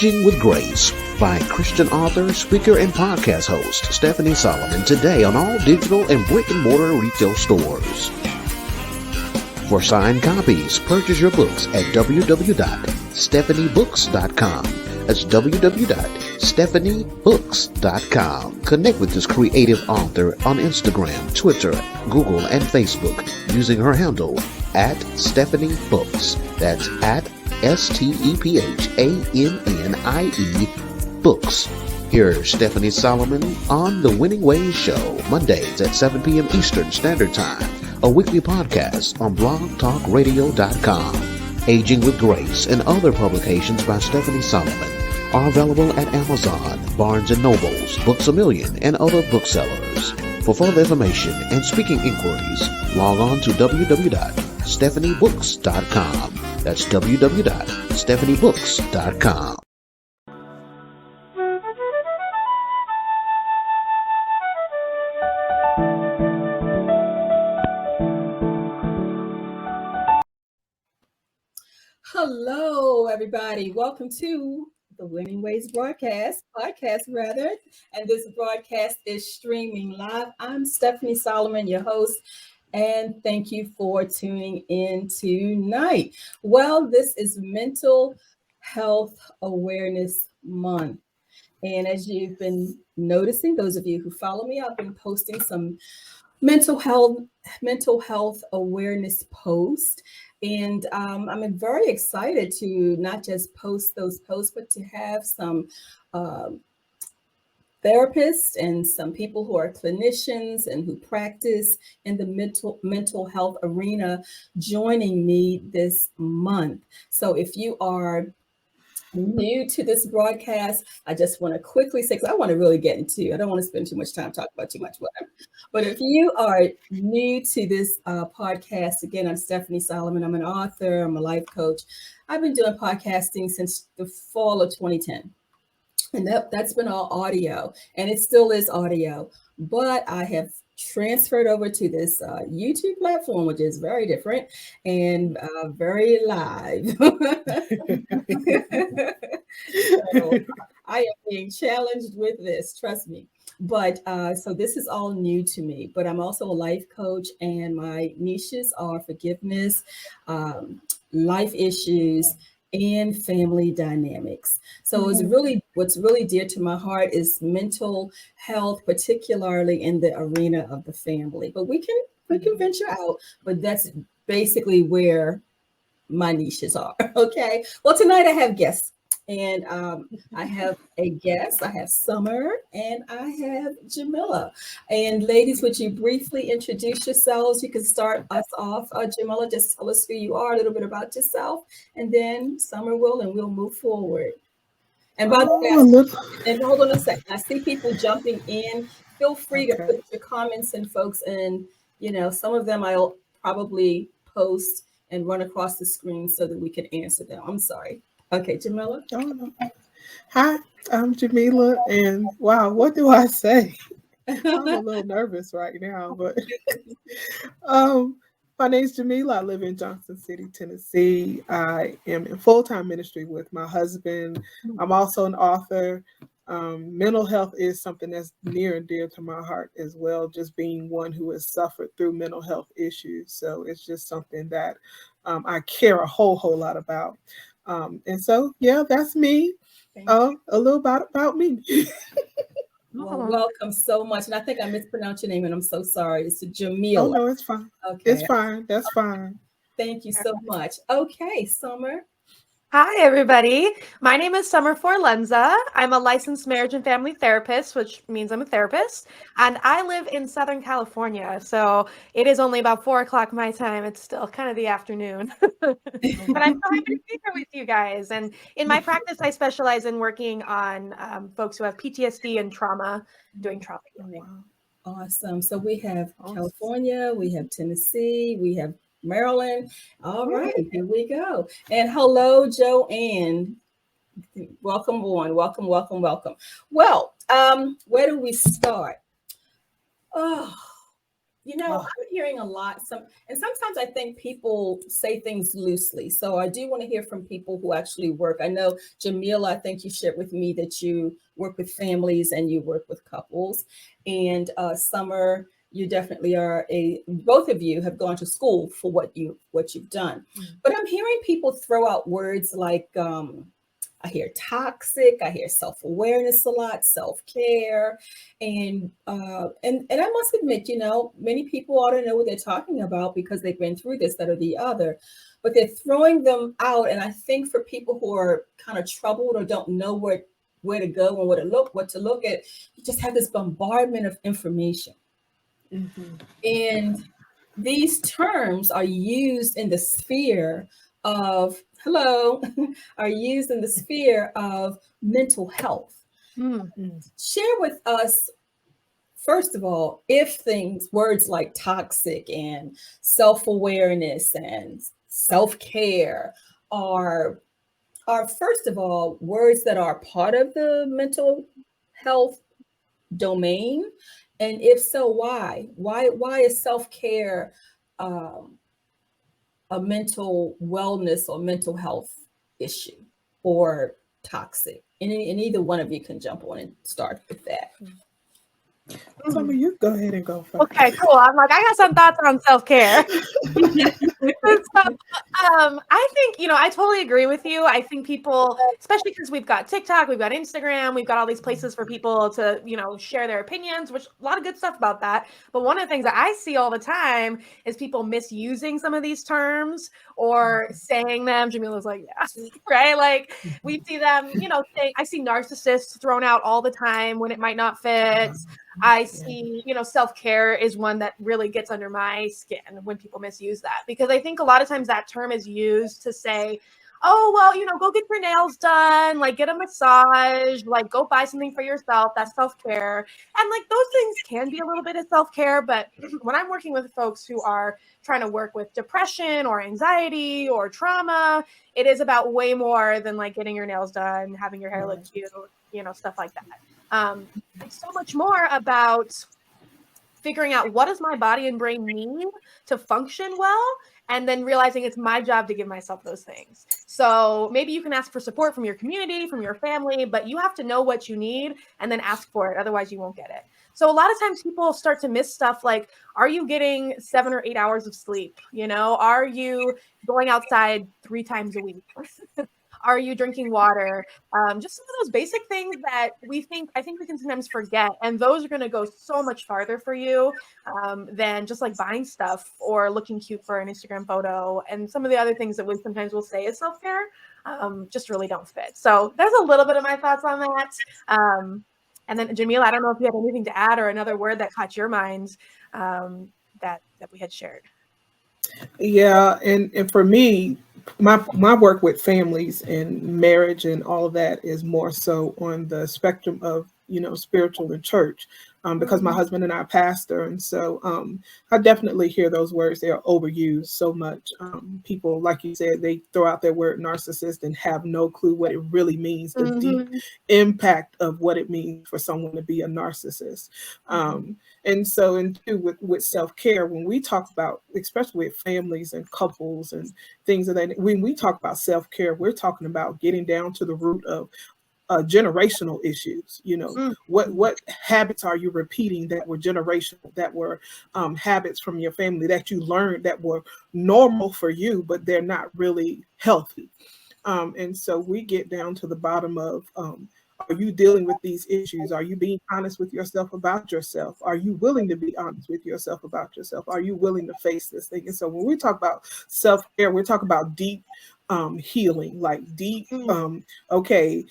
Aging with Grace by Christian author, speaker, and podcast host Stephannie Solomon, today on all digital and brick-and-mortar retail stores. For signed copies, purchase your books at www.stephaniebooks.com. That's www.stephaniebooks.com. Connect with this creative author on Instagram, Twitter, Google, and Facebook using her handle at Stephannie Books. That's at STEPHANNIE Books. Here's Stephannie Solomon on The Winning Ways Show, Mondays at 7 p.m. Eastern Standard Time, a weekly podcast on blogtalkradio.com. Aging with Grace and other publications by Stephannie Solomon are available at Amazon, Barnes & Nobles, Books A Million, and other booksellers. For further information and speaking inquiries, log on to www.stephaniebooks.com. That's www.stephaniebooks.com. Hello, everybody. Welcome to the Winning Ways podcast, and this broadcast is streaming live. I'm Stephannie Solomon, your host, and thank you for tuning in tonight. Well, this is Mental Health Awareness Month, and as you've been noticing, those of you who follow me, I've been posting some mental health awareness posts. And I'm very excited to not just post those posts, but to have some therapists and some people who are clinicians and who practice in the mental health arena joining me this month. So if you are new to this broadcast, I just want to quickly say, because I want to really get into, I don't want to spend too much time talking about too much, whatever. But if you are new to this podcast, again, I'm Stephannie Solomon. I'm an author, I'm a life coach. I've been doing podcasting since the fall of 2010. And that's been all audio, and it still is audio. But I have transferred over to this YouTube platform, which is very different and very live. So I am being challenged with this, trust me. But so this is all new to me, but I'm also a life coach, and my niches are forgiveness, life issues, and family dynamics. So it's really, what's really dear to my heart is mental health, particularly in the arena of the family. But we can venture out, but that's basically where my niches are. Okay. Well, tonight I have guests. And I have a guest. I have Summer and I have Jamila. And ladies, would you briefly introduce yourselves? You can start us off. Jamila, just tell us who you are, a little bit about yourself, and then Summer will, and we'll move forward. And by the way, and hold on a second. I see people jumping in. Feel free to put your comments in, folks. And, some of them I'll probably post and run across the screen so that we can answer them. I'm sorry. Okay, Jamila. Hi, I'm Jamila, and wow, what do I say? I'm a little nervous right now, but my name's Jamila. I live in Johnson City, Tennessee. I am in full-time ministry with my husband. I'm also an author. Mental health is something that's near and dear to my heart as well, just being one who has suffered through mental health issues. So it's just something that I care a whole lot about. And so, yeah, that's me. A little about me. Well, welcome so much. And I think I mispronounced your name, and I'm so sorry. It's Jamila. Oh, no, it's fine. Okay. It's fine. That's fine. Thank you so much. Okay, Summer. Hi, everybody. My name is Summer Forlenza. I'm a licensed marriage and family therapist, which means I'm a therapist. And I live in Southern California. So it is only about 4 o'clock my time. It's still kind of the afternoon. But I'm so happy to be here with you guys. And in my practice, I specialize in working on folks who have PTSD and trauma, doing trauma healing. Wow. Awesome. So we have California, we have Tennessee, we have Maryland. All right, here we go. And hello, Joanne. Welcome on. Welcome. Well, where do we start? Oh, Oh, I'm hearing a lot. And sometimes I think people say things loosely. So I do want to hear from people who actually work. I know, Jamila, I think you shared with me that you work with families and you work with couples. And Summer, you definitely both of you have gone to school for what you've done. But I'm hearing people throw out words like, I hear toxic, I hear self-awareness a lot, self-care, and I must admit, many people ought to know what they're talking about because they've been through this, that, or the other, but they're throwing them out. And I think for people who are kind of troubled or don't know where to go and what to look at, you just have this bombardment of information. And these terms are used in the sphere of are used in the sphere of mental health. Share with us, first of all, if words like toxic and self-awareness and self-care are first of all words that are part of the mental health domain, and if so, why is self-care a mental wellness or mental health issue or toxic? And either one of you can jump on and start with that. Summer, you go ahead and go first. Okay, cool. I'm like, I got some thoughts on self-care. I think, I totally agree with you. I think people, especially because we've got TikTok, we've got Instagram, we've got all these places for people to, share their opinions, which a lot of good stuff about that. But one of the things that I see all the time is people misusing some of these terms or saying them. Jamila's like, yeah, right? Like we see them, saying, I see narcissists thrown out all the time when it might not fit. I see, self-care is one that really gets under my skin when people misuse that, because I think a lot of times that term is used to say, oh, well, go get your nails done, like get a massage, like go buy something for yourself. That's self-care. And like those things can be a little bit of self-care. But when I'm working with folks who are trying to work with depression or anxiety or trauma, it is about way more than like getting your nails done, having your hair look cute, stuff like that. It's so much more about figuring out what does my body and brain need to function well, and then realizing it's my job to give myself those things. So maybe you can ask for support from your community, from your family, but you have to know what you need and then ask for it. Otherwise you won't get it. So a lot of times people start to miss stuff like, are you getting 7 or 8 hours of sleep? Are you going outside 3 times a week? Are you drinking water? Just some of those basic things that I think we can sometimes forget. And those are going to go so much farther for you than just like buying stuff or looking cute for an Instagram photo. And some of the other things that we sometimes will say is self-care just really don't fit. So there's a little bit of my thoughts on that. And then Jamila, I don't know if you had anything to add or another word that caught your mind that we had shared. Yeah, and for me, my work with families and marriage and all of that is more so on the spectrum of spiritual and church, because my husband and I are pastor, and so I definitely hear those words. They are overused so much. People, like you said, they throw out their word narcissist and have no clue what it really means, the deep impact of what it means for someone to be a narcissist. And so, and too, with self-care, when we talk about, especially with families and couples and things of that, when we talk about self-care, we're talking about getting down to the root of generational issues. What habits are you repeating that were generational, that were habits from your family that you learned that were normal for you, but they're not really healthy. And so we get down to the bottom of, are you dealing with these issues? Are you being honest with yourself about yourself? Are you willing to be honest with yourself about yourself? Are you willing to face this thing? And so when we talk about self-care, we're talking about deep healing, like deep, okay,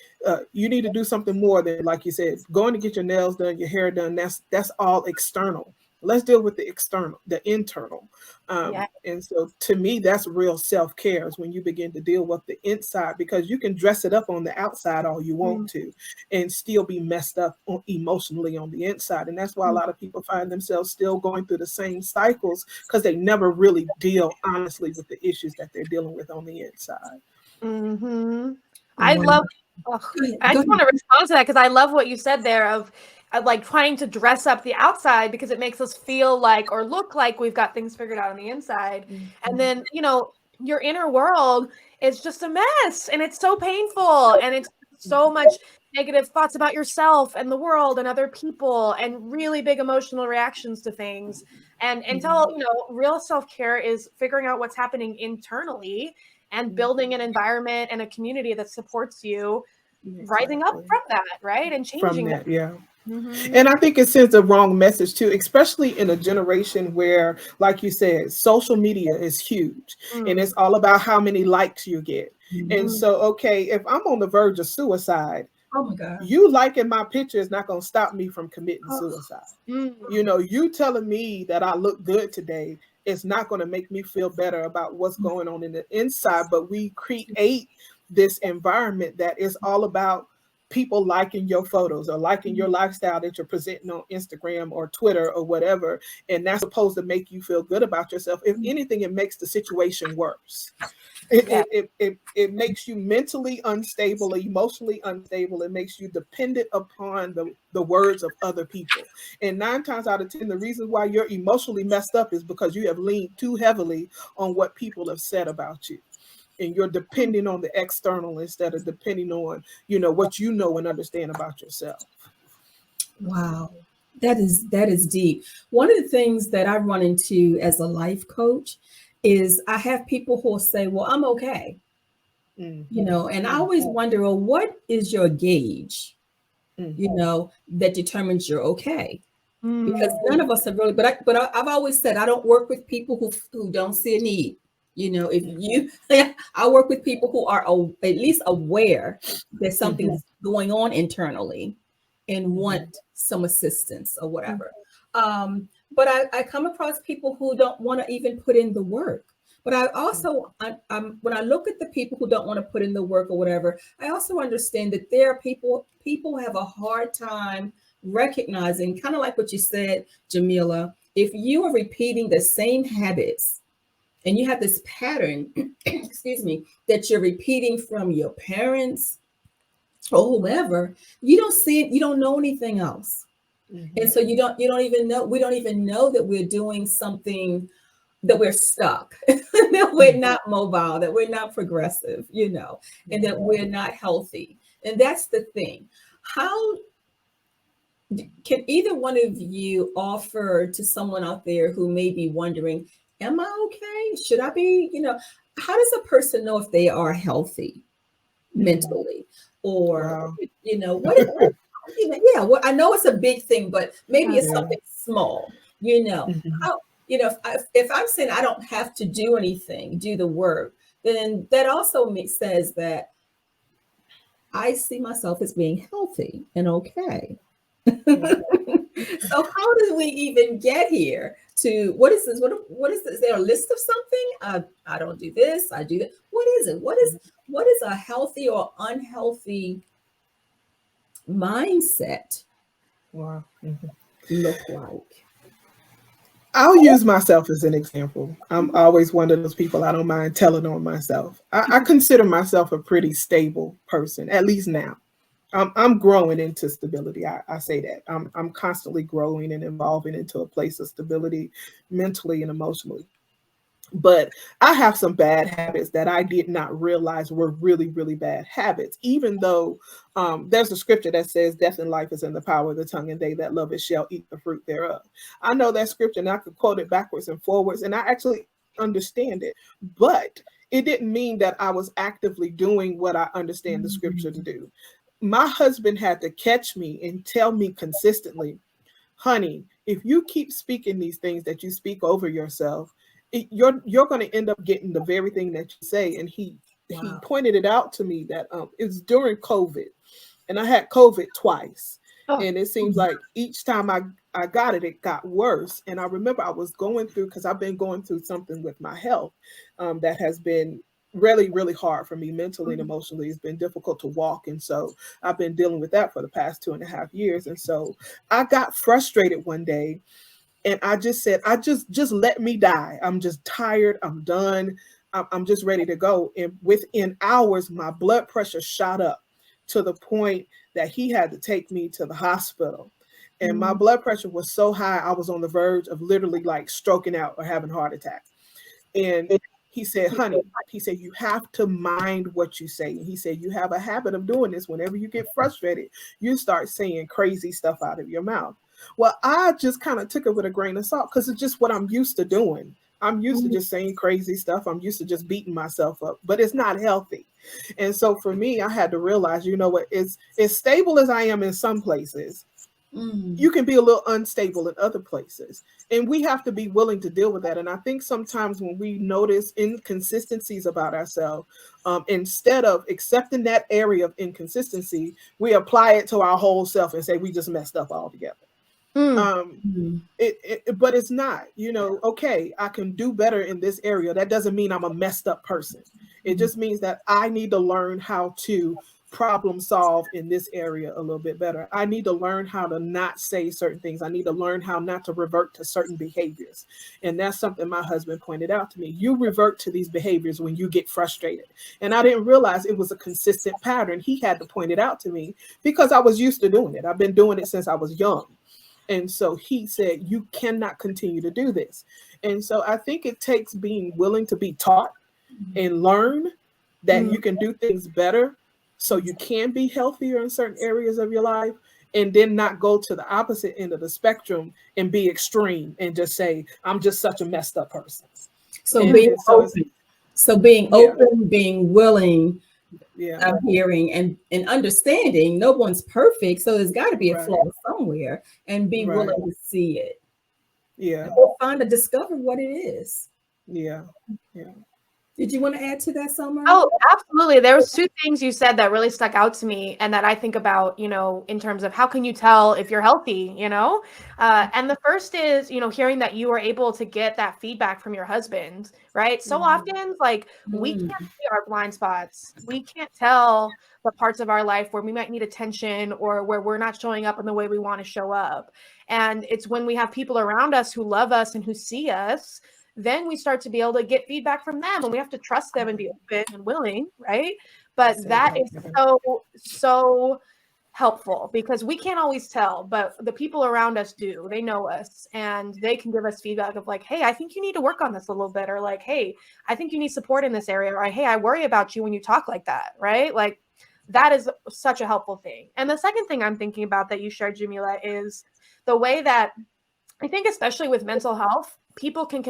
you need to do something more than, like you said, going to get your nails done, your hair done. That's all external. Let's deal with the external, the internal. And so to me, that's real self-care, is when you begin to deal with the inside, because you can dress it up on the outside all you want to and still be messed up emotionally on the inside. And that's why a lot of people find themselves still going through the same cycles, because they never really deal honestly with the issues that they're dealing with on the inside. I love, I just want to respond to that, because I love what you said there of like trying to dress up the outside because it makes us feel like or look like we've got things figured out on the inside. And then, your inner world is just a mess, and it's so painful, and it's so much negative thoughts about yourself and the world and other people, and really big emotional reactions to things. And until, real self-care is figuring out what's happening internally and building an environment and a community that supports you rising up from that, right? And changing from that, yeah. Mm-hmm. And I think it sends the wrong message too, especially in a generation where, like you said, social media is huge and it's all about how many likes you get. And so, okay, if I'm on the verge of suicide, oh my God, you liking my picture is not going to stop me from committing suicide. Mm-hmm. You telling me that I look good today, it's not going to make me feel better about what's going on in the inside. But we create this environment that is all about people liking your photos or liking your lifestyle that you're presenting on Instagram or Twitter or whatever. And that's supposed to make you feel good about yourself. If anything, it makes the situation worse. It makes you mentally unstable, emotionally unstable. It makes you dependent upon the words of other people. And 9 times out of 10, the reason why you're emotionally messed up is because you have leaned too heavily on what people have said about you. And you're depending on the external instead of depending on, what you know and understand about yourself. wow, that is deep. One of the things that I run into as a life coach is I have people who will say, "Well, I'm okay," and I always wonder, well, what is your gauge, that determines you're okay? Because none of us have really, I've always said I don't work with people who don't see a need. If you, I work with people who are at least aware that something's going on internally and want some assistance or whatever. But I come across people who don't want to even put in the work. But I also, when I look at the people who don't want to put in the work or whatever, I also understand that there are people have a hard time recognizing, kind of like what you said, Jamila, if you are repeating the same habits and you have this pattern, excuse me, that you're repeating from your parents or whoever, you don't see it, you don't know anything else. And so you don't even know, we don't even know that we're doing something, that we're stuck, that we're not mobile, that we're not progressive, and that we're not healthy. And that's the thing. How can either one of you offer to someone out there who may be wondering, am I okay? Should I be, how does a person know if they are healthy mentally? Or, what is, well, I know it's a big thing, but maybe it's something small, how, if I'm saying I don't have to do anything, do the work, then that also says that I see myself as being healthy and okay. So how did we even get here to what is this? What is this? Is there a list of something? I don't do this, I do that. What is it? What is a healthy or unhealthy mindset Wow. look like? I'll use myself as an example. I'm always one of those people, I don't mind telling on myself. I consider myself a pretty stable person, at least now. I'm growing into stability. I say that. I'm constantly growing and evolving into a place of stability mentally and emotionally. But I have some bad habits that I did not realize were really, really bad habits, even though there's a scripture that says death and life is in the power of the tongue, and they that love it shall eat the fruit thereof. I know that scripture and I could quote it backwards and forwards, and I actually understand it. But it didn't mean that I was actively doing what I understand the scripture to do. My husband had to catch me and tell me consistently, honey, if you keep speaking these things that you speak over yourself, you're going to end up getting the very thing that you say. And he pointed it out to me that it was during COVID, and I had COVID twice. And it seems like each time I got it, it got worse. And I remember I was going through, because I've been going through something with my health that has been really, really hard for me mentally and emotionally. It's been difficult to walk. And so I've been dealing with that for the past 2.5 years. And so I got frustrated one day, and I just said, just let me die. I'm just tired. I'm done. I'm just ready to go. And within hours, my blood pressure shot up to the point that he had to take me to the hospital. And my blood pressure was so high, I was on the verge of literally like stroking out or having a heart attack. And he said, honey, he said, you have to mind what you say. And he said, you have a habit of doing this. Whenever you get frustrated, you start saying crazy stuff out of your mouth. Well, I just kind of took it with a grain of salt because it's just what I'm used to doing. I'm used to just saying crazy stuff. I'm used to just beating myself up, but it's not healthy. And so for me, I had to realize, you know what, as stable as I am in some places, you can be a little unstable in other places. And we have to be willing to deal with that. And I think sometimes when we notice inconsistencies about ourselves, instead of accepting that area of inconsistency, we apply it to our whole self and say we just messed up altogether. But it's not, you know, okay, I can do better in this area. That doesn't mean I'm a messed up person. It just means that I need to learn how to problem solve in this area a little bit better. I need to learn how to not say certain things. I need to learn how not to revert to certain behaviors. And that's something my husband pointed out to me. You revert to these behaviors when you get frustrated. And I didn't realize it was a consistent pattern. He had to point it out to me because I was used to doing it. I've been doing it since I was young. And so he said, you cannot continue to do this. And so I think it takes being willing to be taught and learn that you can do things better so you can be healthier in certain areas of your life, and then not go to the opposite end of the spectrum and be extreme and just say, I'm just such a messed up person. So being open, being willing, I'm hearing and understanding no one's perfect. So there's got to be a flaw somewhere, and be willing to see it. Yeah. And discover what it is. Yeah. Did you want to add to that, Summer? Oh, absolutely. There was two things you said that really stuck out to me and that I think about, you know, in terms of how can you tell if you're healthy, you know? And the first is, you know, hearing that you were able to get that feedback from your husband, right? So often, like, we can't see our blind spots. We can't tell the parts of our life where we might need attention or where we're not showing up in the way we want to show up. And it's when we have people around us who love us and who see us, then we start to be able to get feedback from them, and we have to trust them and be open and willing, right? But that is so helpful because we can't always tell, but the people around us do. They know us and they can give us feedback of like, hey, I think you need to work on this a little bit, or like, hey, I think you need support in this area, or hey, I worry about you when you talk like that, right? Like that is such a helpful thing. And the second thing I'm thinking about that you shared, Jamila, is the way that I think, especially with mental health, people can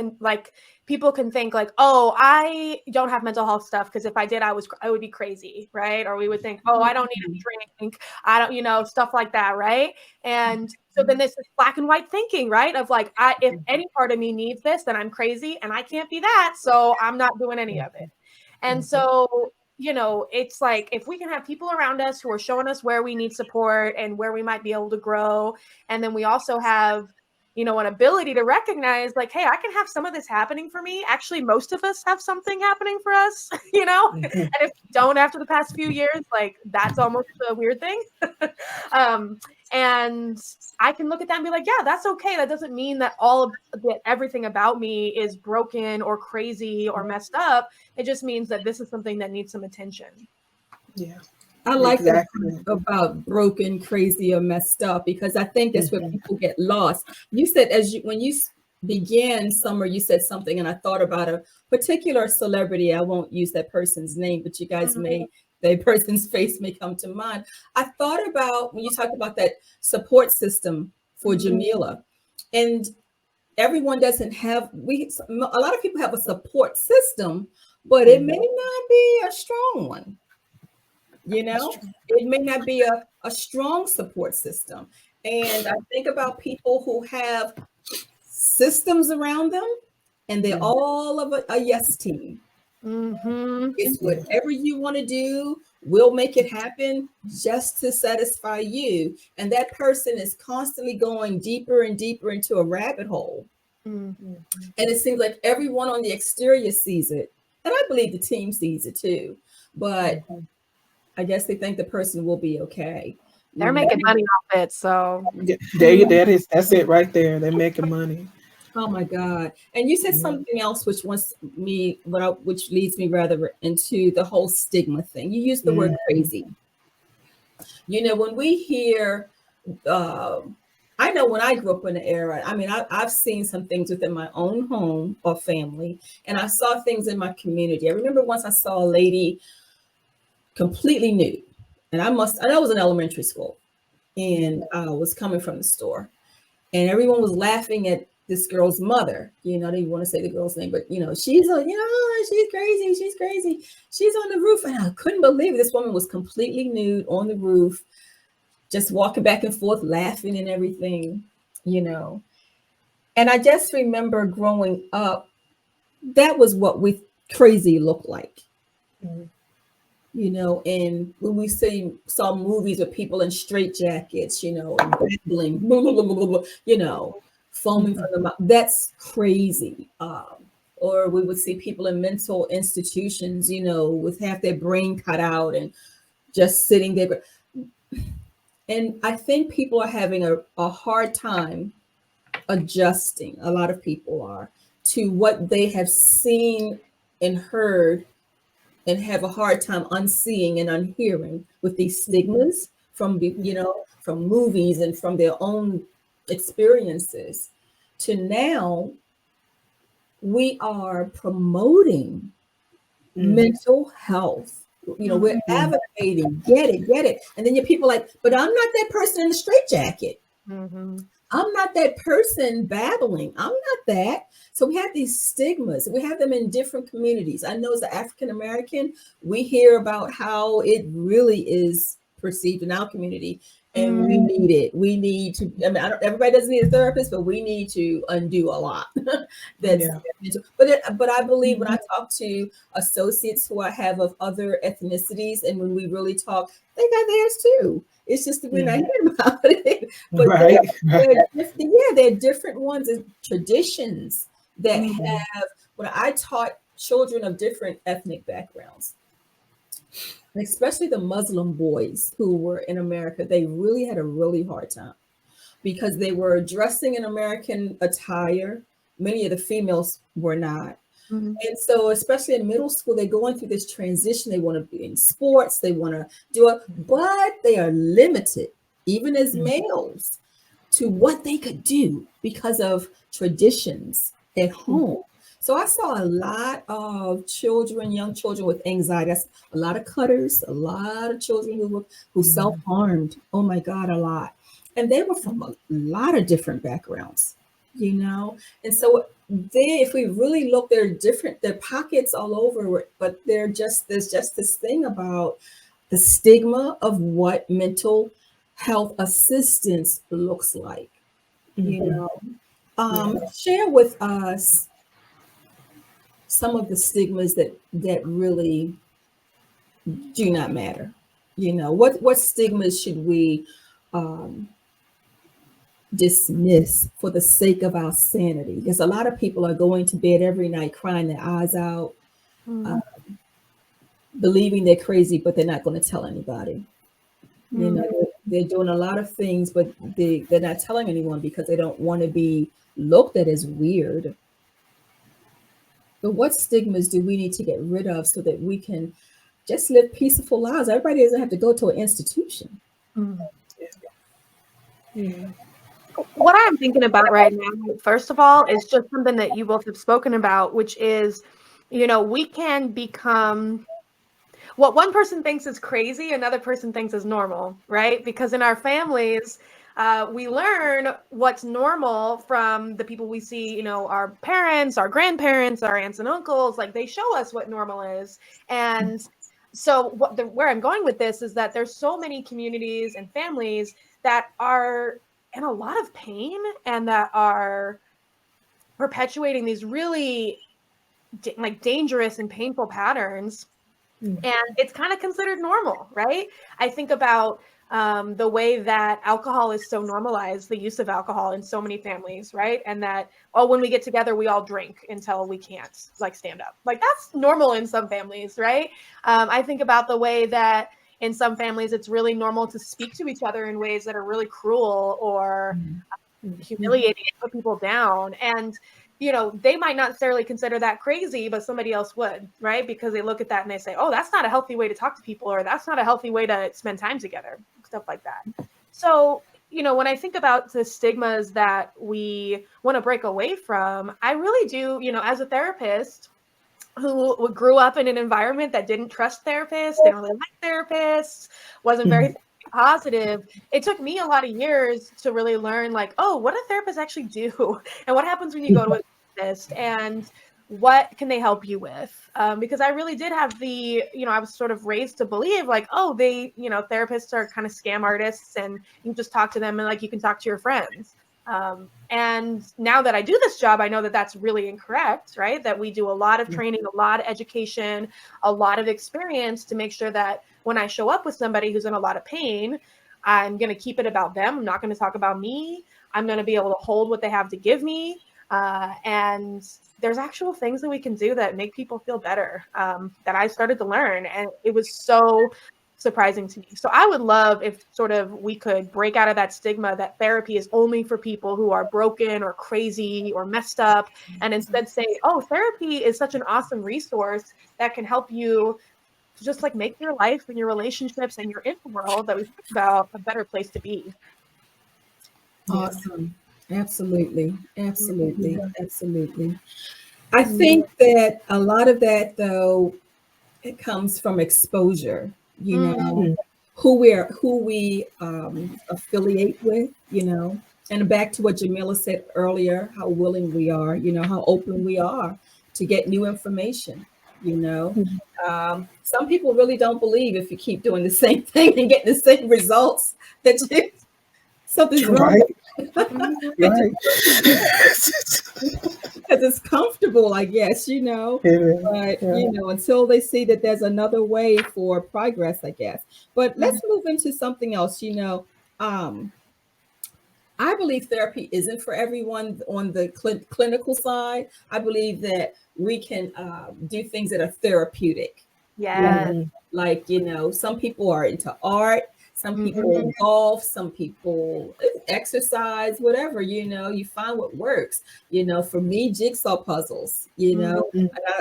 think like, oh, I don't have mental health stuff because if I did, I would be crazy, right? Or we would think, oh, I don't need a drink, I don't, you know, stuff like that, right? And so then this is black and white thinking, right? Of like, if any part of me needs this, then I'm crazy and I can't be that, so I'm not doing any of it. And so, you know, it's like if we can have people around us who are showing us where we need support and where we might be able to grow, and then we also have, you know, an ability to recognize like, hey, I can have some of this happening for me. Actually, most of us have something happening for us, you know, and if we don't after the past few years, like that's almost a weird thing. And I can look at that and be like, yeah, that's okay. That doesn't mean that everything about me is broken or crazy or messed up. It just means that this is something that needs some attention. Yeah. I like that about broken, crazy, or messed up, because I think that's where people get lost. You said when you began, Summer, you said something, and I thought about a particular celebrity. I won't use that person's name, but you guys that person's face may come to mind. I thought about when you talked about that support system for Jamila, and everyone doesn't have. A lot of people have a support system, but it may not be a strong one. You know, it may not be a strong support system. And I think about people who have systems around them and they're all of a yes team. It's whatever you want to do, we'll make it happen just to satisfy you. And that person is constantly going deeper and deeper into a rabbit hole. And it seems like everyone on the exterior sees it. And I believe the team sees it too. But I guess they think the person will be okay. They're making money off it, so that's it right there. They're making money. Oh my God! And you said something else, which leads me rather into the whole stigma thing. You used the word crazy. You know, when we hear, I I know when I grew up in the era, I mean, I've seen some things within my own home or family, and I saw things in my community. I remember once I saw a lady completely nude, and I was in elementary school, and I was coming from the store, and everyone was laughing at this girl's mother. You know, they didn't want to say the girl's name, but she's she's crazy, she's on the roof, and I couldn't believe this woman was completely nude on the roof, just walking back and forth, laughing and everything, And I just remember growing up, that was what we crazy looked like. Mm-hmm. And when we saw movies with people in straitjackets, battling, foaming from the mouth, that's crazy. Or we would see people in mental institutions, with half their brain cut out and just sitting there. And I think people are having a hard time adjusting, a lot of people are, to what they have seen and heard, and have a hard time unseeing and unhearing with these stigmas from movies and from their own experiences, to now we are promoting mental health. We're advocating, get it. And then your people like, but I'm not that person in the straitjacket. Mm-hmm. I'm not that person battling. I'm not that. So we have these stigmas. We have them in different communities. I know as an African American, we hear about how it really is perceived in our community, and we need it. We need to. I mean, everybody doesn't need a therapist, but we need to undo a lot. But I believe when I talk to associates who I have of other ethnicities, and when we really talk, they got theirs too. It's just that we're not hearing about it. But there are different ones and traditions that have. When I taught children of different ethnic backgrounds, especially the Muslim boys who were in America, they really had a really hard time because they were dressing in American attire. Many of the females were not. Mm-hmm. And so, especially in middle school, they're going through this transition. They want to be in sports, they want to do it, but they are limited, even as males, to what they could do because of traditions at home. So I saw a lot of young children with anxiety. That's a lot of cutters, a lot of children who self-harmed. Oh my God, a lot. And they were from a lot of different backgrounds, And so if we really look, there are pockets all over, but there's just this thing about the stigma of what mental health assistance looks like, Share with us some of the stigmas that really do not matter. What stigmas should we dismiss for the sake of our sanity? Because a lot of people are going to bed every night crying their eyes out, believing they're crazy, but they're not going to tell anybody. They're doing a lot of things, but they're not telling anyone because they don't want to be looked at as weird. But what stigmas do we need to get rid of so that we can just live peaceful lives? Everybody doesn't have to go to an institution. What I'm thinking about right now, first of all, is just something that you both have spoken about, which is, we can become what one person thinks is crazy, another person thinks is normal, right? Because in our families, we learn what's normal from the people we see, our parents, our grandparents, our aunts and uncles, like they show us what normal is. And so where I'm going with this is that there's so many communities and families that are in a lot of pain and that are perpetuating these really dangerous and painful patterns. And it's kind of considered normal, right? I think about the way that alcohol is so normalized, the use of alcohol in so many families, right? And that, when we get together, we all drink until we can't stand up. That's normal in some families, right? I think about the way that in some families, it's really normal to speak to each other in ways that are really cruel or humiliating, put people down. And they might not necessarily consider that crazy, but somebody else would, right? Because they look at that and they say, oh, that's not a healthy way to talk to people, or that's not a healthy way to spend time together, stuff like that. So when I think about the stigmas that we want to break away from, I really do, as a therapist who grew up in an environment that didn't trust therapists, didn't really like therapists, wasn't very positive. It took me a lot of years to really learn, like, oh, what do therapists actually do? And what happens when you go to a therapist? And what can they help you with? Because I really did have I was sort of raised to believe like, oh, therapists are kind of scam artists and you just talk to them and like you can talk to your friends. And now that I do this job, I know that that's really incorrect, right? That we do a lot of training, a lot of education, a lot of experience to make sure that when I show up with somebody who's in a lot of pain, I'm going to keep it about them. I'm not going to talk about me. I'm going to be able to hold what they have to give me. And there's actual things that we can do that make people feel better, that I started to learn. And it was so surprising to me. So I would love if sort of we could break out of that stigma that therapy is only for people who are broken or crazy or messed up, and instead say, oh, therapy is such an awesome resource that can help you just like make your life and your relationships and your inner world that we talk about a better place to be. Awesome. Absolutely. Absolutely. Absolutely. I think that a lot of that, though, it comes from exposure, who we affiliate with, and back to what Jamila said earlier, how willing we are, how open we are to get new information. Some people really don't believe if you keep doing the same thing and getting the same results that something's wrong. Right. Right. Because it's comfortable, I guess, but until they see that there's another way for progress, I guess. But let's move into something else. I believe therapy isn't for everyone on the clinical side. I believe that we can do things that are therapeutic. Yeah. Like, some people are into art, some people golf, some people exercise, whatever, you find what works. For me, jigsaw puzzles, and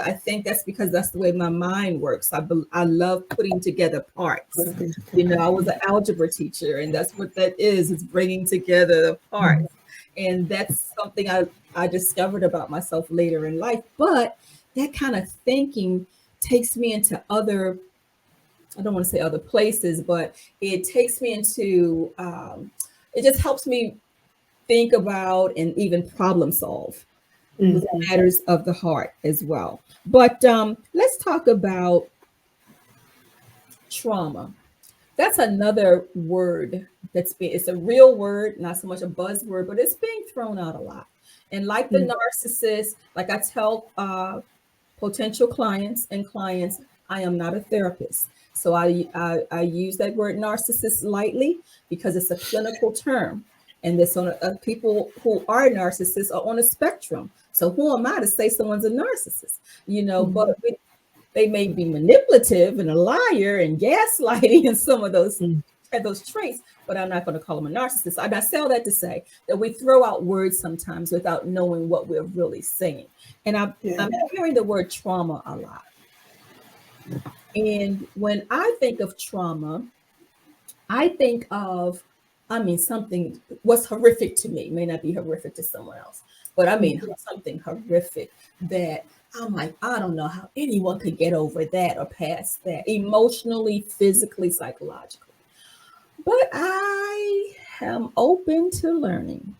I think that's because that's the way my mind works. I love putting together parts. I was an algebra teacher, and that's what that is bringing together the parts. And that's something I discovered about myself later in life. But that kind of thinking takes me into other, I don't want to say other places, but it takes me into, it just helps me think about and even problem solve with matters of the heart as well. But let's talk about trauma. That's another word it's a real word, not so much a buzzword, but it's being thrown out a lot. And like the narcissist, like I tell potential clients, I am not a therapist. So I use that word narcissist lightly because it's a clinical term. And this people who are narcissists are on a spectrum. So who am I to say someone's a narcissist? But they may be manipulative and a liar and gaslighting and some of those traits, but I'm not going to call them a narcissist. I say all that to say that we throw out words sometimes without knowing what we're really saying. And I'm hearing the word trauma a lot. And when I think of trauma, I think of, something what's horrific to me may not be horrific to someone else, but something horrific that I'm like, I don't know how anyone could get over that or past that emotionally, physically, psychologically. But I am open to learning.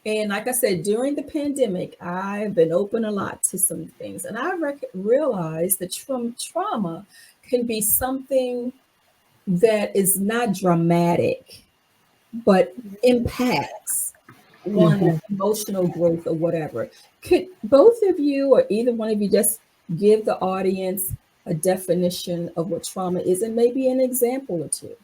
And like I said, during the pandemic, I've been open a lot to some things. And I realized that trauma can be something that is not dramatic, but impacts one's emotional growth or whatever. Could both of you or either one of you just give the audience a definition of what trauma is and maybe an example or two?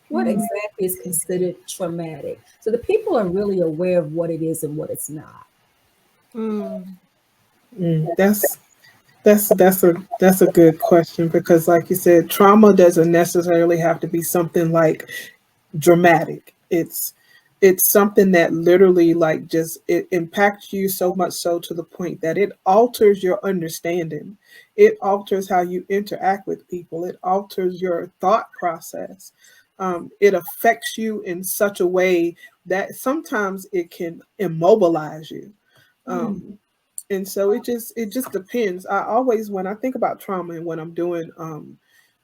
What exactly is considered traumatic? So the people are really aware of what it is and what it's not. That's a good question, because like you said, trauma doesn't necessarily have to be something like dramatic. It's something that literally it impacts you so much so to the point that it alters your understanding. It alters how you interact with people. It alters your thought process. it affects you in such a way that sometimes it can immobilize you. And so it just depends. I always, when I think about trauma and when I'm doing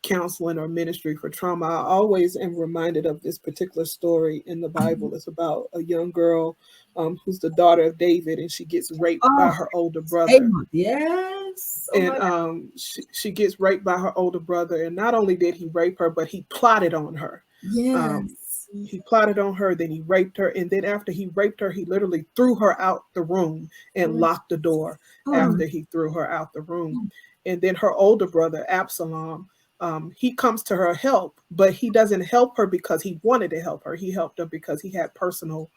counseling or ministry for trauma, I always am reminded of this particular story in the Bible. It's about a young girl who's the daughter of David, and she gets raped by Oh, her older brother. Tamar. Yes. Oh And my God. she gets raped by her older brother, and not only did he rape her, but he plotted on her. Um, Yes. he plotted on her, then he raped her, and then after he raped her, he literally threw her out the room and Yes. locked the door Oh, after he threw her out the room. And then her older brother, Absalom, he comes to her help, but he doesn't help her because he wanted to help her. He helped her because he had personal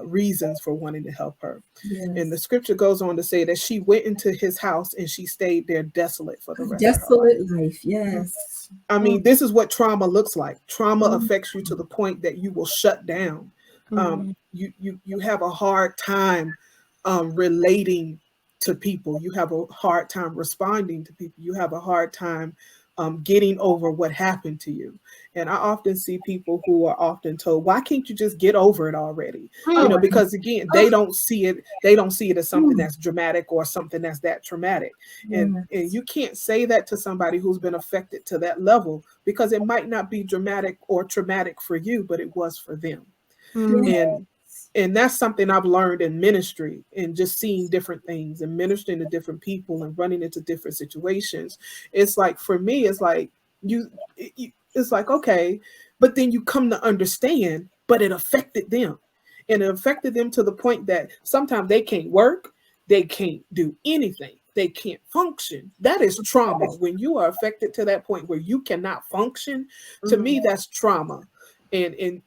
reasons for wanting to help her. And the yes. scripture goes on to say that she went into his house and she stayed there desolate for the rest of her life. Desolate life. Yes. I Mm, mean, this is what trauma looks like. Trauma mm, affects you to the point that you will shut down. mm. You have a hard time relating to people. You have a hard time responding to people. You have a hard time getting over what happened to you. And I often see people who are often told, "Why can't you just get over it already?" You Oh know, my God. because again, Oh, they don't see it. They don't see it as something mm, that's dramatic or something that's that traumatic. And yes. you can't say that to somebody who's been affected to that level, because it might not be dramatic or traumatic for you, but it was for them. Yes. And that's something I've learned in ministry and just seeing different things and ministering to different people and running into different situations. It's like, for me, it's like it's like, okay, but then you come to understand, but it affected them. And it affected them to the point that sometimes they can't work, they can't do anything, they can't function. That is trauma. When you are affected to that point where you cannot function, to me, that's trauma. And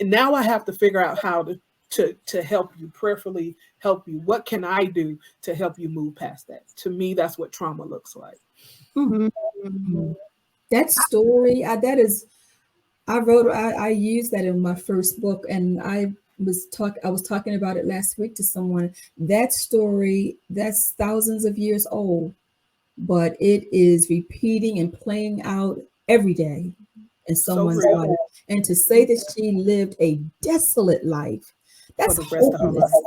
now I have to figure out how to help you, prayerfully help you. What can I do to help you move past that? To me, that's what trauma looks like. Mm, Mhm. mm. That story, that is, I used that in my first book, and I was talking about it last week to someone. That story, that's thousands of years old, but it is repeating and playing out every day in So someone's real. life. And to say that she lived a desolate life, For that's the rest of her hopeless. life.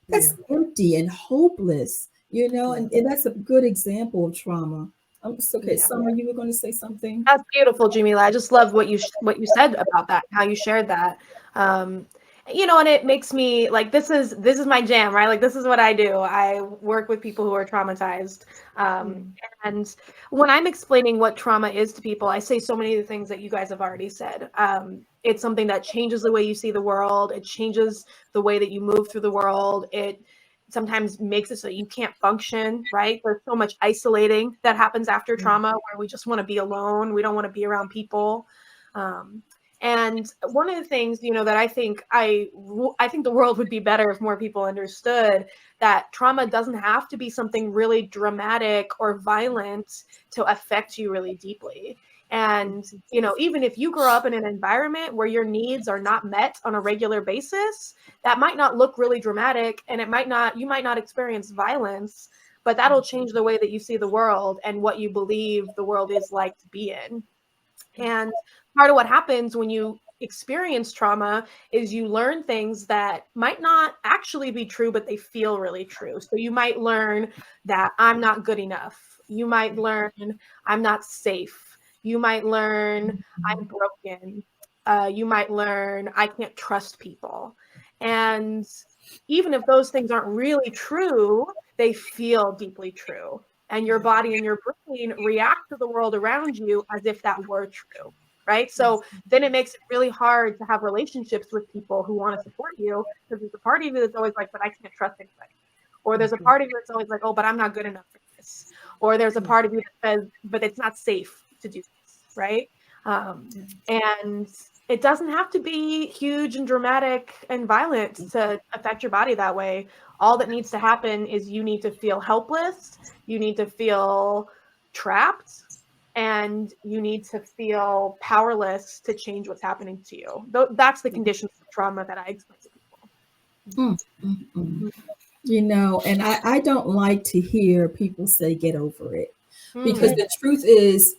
That's Yeah. empty and hopeless, Yeah. and that's a good example of trauma. It's okay. Yeah. Summer, you were going to say something? That's beautiful, Jamila. I just love what you said about that, how you shared that. Um, and it makes me like this is my jam, right? Like this is what I do. I work with people who are traumatized. Um, and when I'm explaining what trauma is to people, I say so many of the things that you guys have already said. It's something that changes the way you see the world. It changes the way that you move through the world. It sometimes makes it so you can't function, right? There's so much isolating that happens after trauma where we just want to be alone. We don't want to be around people. And one of the things, that I think the world would be better if more people understood that trauma doesn't have to be something really dramatic or violent to affect you really deeply. And, even if you grow up in an environment where your needs are not met on a regular basis, that might not look really dramatic, and you might not experience violence, but that'll change the way that you see the world and what you believe the world is like to be in. And part of what happens when you experience trauma is you learn things that might not actually be true, but they feel really true. So you might learn that I'm not good enough. You might learn I'm not safe. You might learn I'm broken. You might learn I can't trust people. And even if those things aren't really true, they feel deeply true. And your body and your brain react to the world around you as if that were true, right? So then it makes it really hard to have relationships with people who want to support you, because there's a part of you that's always like, but I can't trust anybody. Or there's a part of you that's always like, oh, but I'm not good enough for this. Or there's a part of you that says, but it's not safe to do this, right? And it doesn't have to be huge and dramatic and violent to affect your body that way. All that needs to happen is you need to feel helpless, you need to feel trapped, and you need to feel powerless to change what's happening to you. That's the conditions of trauma that I explain to people. Mm, mm, mm. And I don't like to hear people say get over it, because the truth is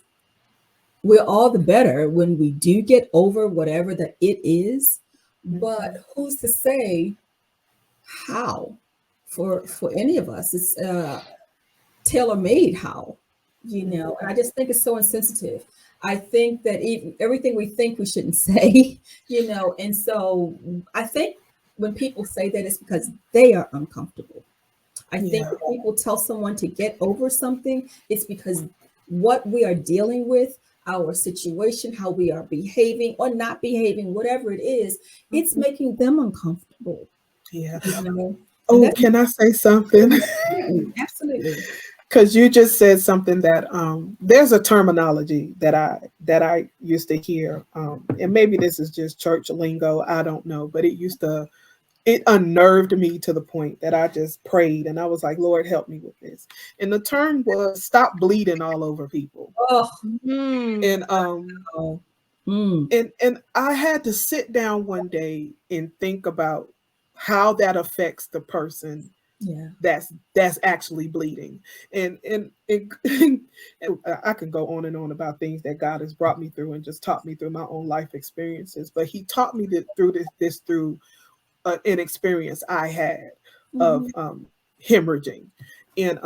we're all the better when we do get over whatever that it is. But who's to say how for any of us? It's tailor-made how, and I just think it's so insensitive. I think that everything we think we shouldn't say, and so I think when people say that, it's because they are uncomfortable. I think when people tell someone to get over something, it's because what we are dealing with, our situation, how we are behaving or not behaving, whatever it is, it's making them uncomfortable. Yeah. Oh, can I say something? Absolutely. Because you just said something that there's a terminology that I used to hear, and maybe this is just church lingo, I don't know, but it unnerved me to the point that I just prayed and I was like, Lord, help me with this. And the term was stop bleeding all over people. Oh. And and I had to sit down one day and think about how that affects the person that's actually bleeding. And I can go on and on about things that God has brought me through and just taught me through my own life experiences, but he taught me through an experience I had of hemorrhaging. And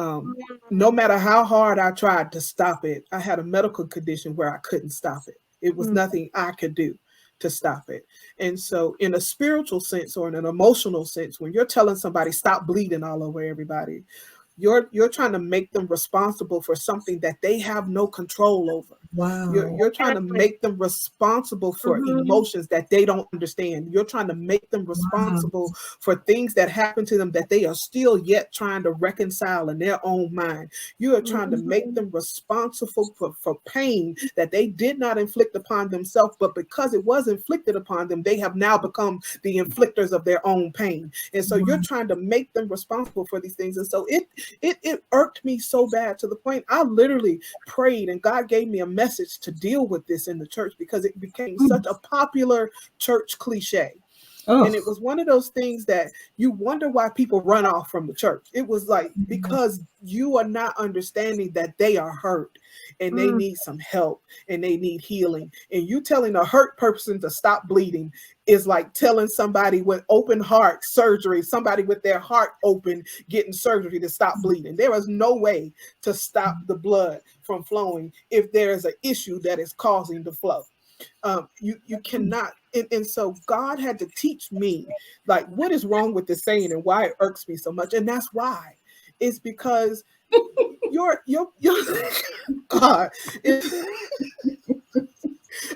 no matter how hard I tried to stop it, I had a medical condition where I couldn't stop it. It was nothing I could do to stop it. And so in a spiritual sense or in an emotional sense, when you're telling somebody stop bleeding all over everybody, you're trying to make them responsible for something that they have no control over. Wow. You're trying to make them responsible for emotions that they don't understand. You're trying to make them responsible for things that happen to them that they are still yet trying to reconcile in their own mind. You are trying to make them responsible for pain that they did not inflict upon themselves, but because it was inflicted upon them, they have now become the inflictors of their own pain. And so you're trying to make them responsible for these things. And so it irked me so bad to the point I literally prayed and God gave me a message to deal with this in the church because it became such a popular church cliche. And it was one of those things that you wonder why people run off from the church. It was like, because you are not understanding that they are hurt and they need some help and they need healing. And you telling a hurt person to stop bleeding is like telling somebody with open heart surgery, somebody with their heart open, getting surgery to stop bleeding. There is no way to stop the blood from flowing if there is an issue that is causing the flow. You cannot. And so God had to teach me, like, what is wrong with this saying and why it irks me so much. And that's why. It's because your God,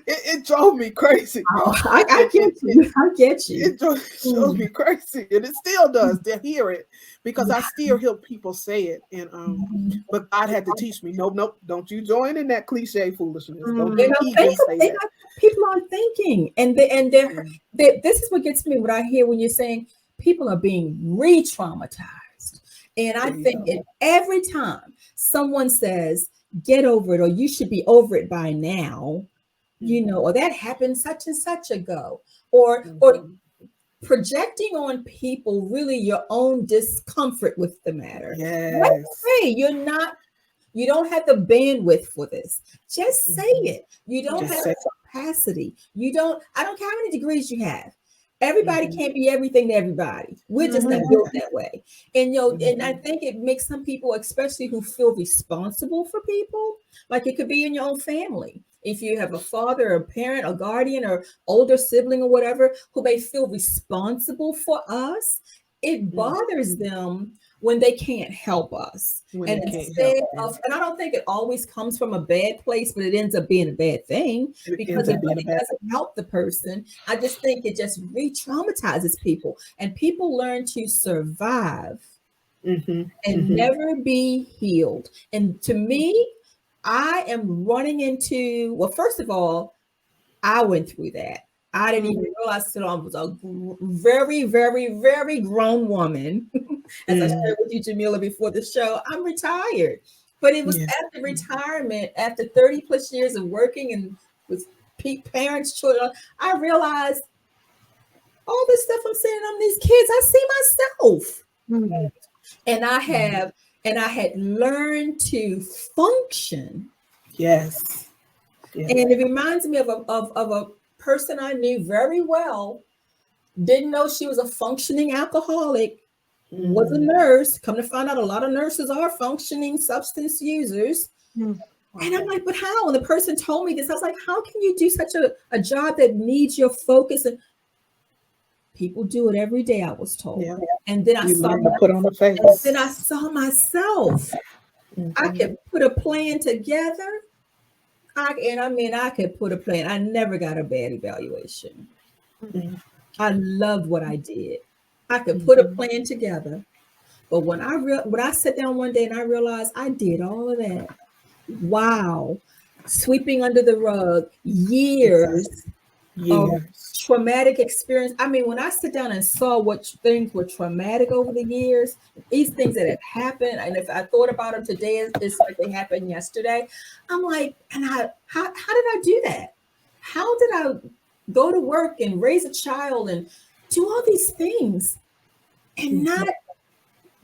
it drove me crazy. I get you. I get you. It drove me crazy, and it still does to hear it because I still hear people say it. And but God had to teach me, nope, don't you join in that cliche foolishness. Don't you even say that. People aren't thinking, and they're this is what gets me. What I hear when you're saying people are being re-traumatized, and I think every time someone says get over it or you should be over it by now, or that happened such and such ago, or projecting on people really your own discomfort with the matter. Yes. Hey, you don't have the bandwidth for this. Just say it. You don't have the capacity. I don't care how many degrees you have. Everybody can't be everything to everybody. We're just not built that way. And and I think it makes some people, especially who feel responsible for people, like it could be in your own family. If you have a father, a parent, a guardian, or older sibling or whatever, who may feel responsible for us, it bothers them when they can't help us. And instead of, and I don't think it always comes from a bad place, but it ends up being a bad thing because it really doesn't help the person. I just think it just re-traumatizes people, and people learn to survive and never be healed. And to me, I am running into, well, first of all, I went through that. I didn't even realize that I was a very, very, very grown woman. As I shared with you, Jamila, before the show, I'm retired. But it was after retirement, after 30 plus years of working and with parents, children, I realized all this stuff I'm saying on these kids, I see myself. And I had learned to function. Yes. And it reminds me of a person I knew very well, didn't know she was a functioning alcoholic, was a nurse. Come to find out, a lot of nurses are functioning substance users. And I'm like, but how? And the person told me this. I was like, how can you do such a job that needs your focus? And people do it every day, I was told. Yeah. And then I saw put on the face. and then I saw myself. I could put a plan together. I could put a plan. I never got a bad evaluation. I loved what I did. I could put a plan together. But when I sat down one day and I realized I did all of that, wow, sweeping under the rug, years of traumatic experience. I mean, when I sit down and saw what things were traumatic over the years, these things that have happened, and if I thought about them today, it's like they happened yesterday. I'm like, how did I do that? How did I go to work and raise a child and do all these things and not